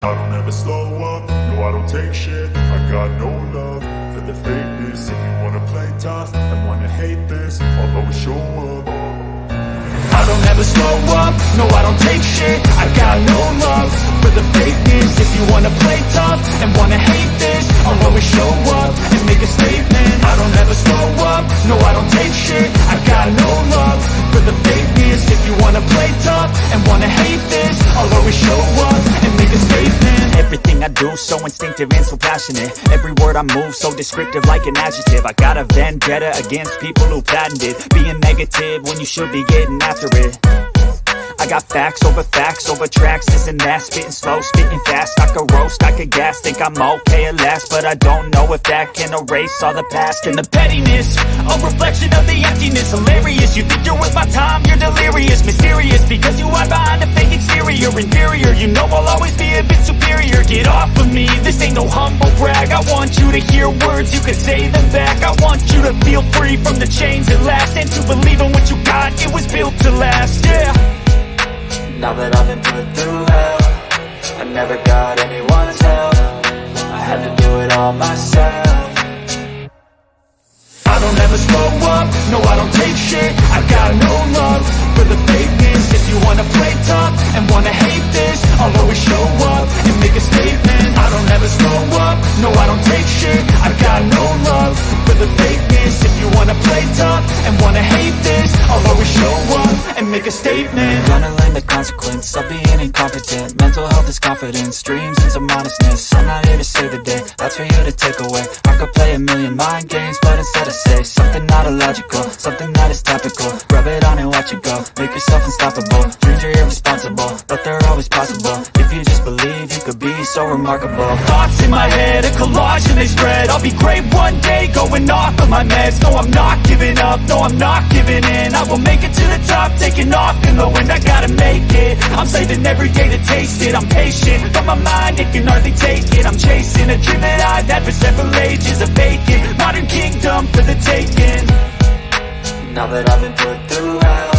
I don't ever slow up, no I don't take shit. I got no love for the fakeness. If you wanna play tough and wanna hate this, I'll always show up. I don't ever slow up, no I don't take shit. I got no love for the fakeness. If you wanna play tough and wanna hate this, I'll always show up and make a statement. I don't ever slow up, no I don't take shit. I got no love for the fakeness. If you wanna play tough and wanna hate this, I'll always show up and make a statement. Everything I do so instinctive and so passionate. Every word I move so descriptive like an adjective. I got a vendetta against people who patented being negative when you should be getting after it. I got facts over tracks, this and that. Spitting slow, spitting fast. I could roast, I could gas. Think I'm okay at last, but I don't know if that can erase all the past. And the pettiness, a reflection of the emptiness. Hilarious, you think you're worth my time, you're delirious. Mysterious, because you hide behind a fake exterior. Inferior, you know I'll always be a bit superior. Get off of me, this ain't no humble brag. I want you to hear words, you can say them back. I want you to feel free from the chains at last, and to believe in what you got, it was built to last, yeah. Now that I've been put through hell, I never got anyone's help. I had to do it all myself. I don't ever slow up, no I don't take shit. I got no love for the fakeness. If you wanna play tough and wanna hate this, I'll always show up and make a statement. I don't ever slow up, no I don't take shit. I got no love for the fakeness. If you wanna play tough and wanna hate this, I'll always show up and make a statement. Gonna learn the consequence of being incompetent. Mental health is confidence, dreams and some honestness. I'm not here to save the day, that's for you to take away. I could play a million mind games, but instead I say something not illogical, something that is topical. Rub it on and watch it go, make yourself unstoppable. Dreams are irresponsible, but they're always possible. If you just believe, you could be so remarkable. Thoughts in my head, a collage and they spread. I'll be great one day, going off of my meds. No, I'm not giving up, no, I'm not giving in. I will make it to the top, taking off in the wind. I gotta make it, I'm saving every day to taste it. I'm patient, but my mind, it can hardly take it. I'm chasing a dream that I've had for several ages. A vacant, modern kingdom for the taking. Now that I've been put through hell,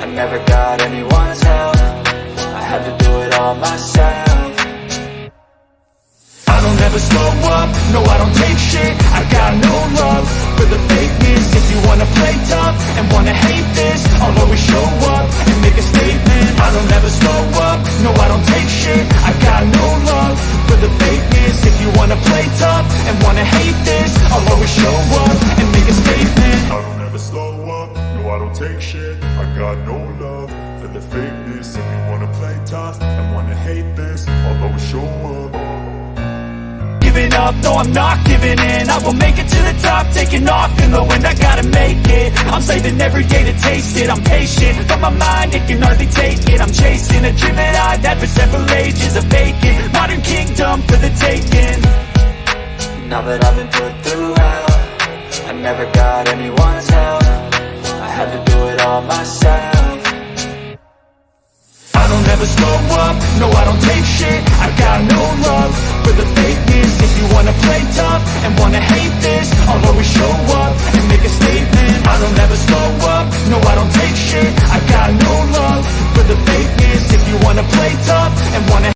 I never got anyone's help. I had to do it all myself. I don't ever slow up, no I don't take shit. I got no love for the fakeness. If you wanna play tough and wanna hate this, I'll always show up and make a statement. I don't ever slow up, no I don't take shit. I got no love for the fakeness. If you wanna play tough and wanna hate this, I'll always show up and make a statement. I don't ever slow up, no I don't take shit. I got no love for the fakeness. If you wanna play tough and wanna hate this, I'll always show up. Giving up, no I'm not giving in. I will make it to the top, taking off in the wind. I gotta make it, I'm saving every day to taste it. I'm patient, but my mind, it can hardly take it. I'm chasing a dream that I've had for several ages. A vacant, modern kingdom for the taking. Now that I've been put through hell, I never got anyone's help. I had to do it all myself. I don't ever slow up, no I don't take shit. I got no love for the fakeness. If you wanna play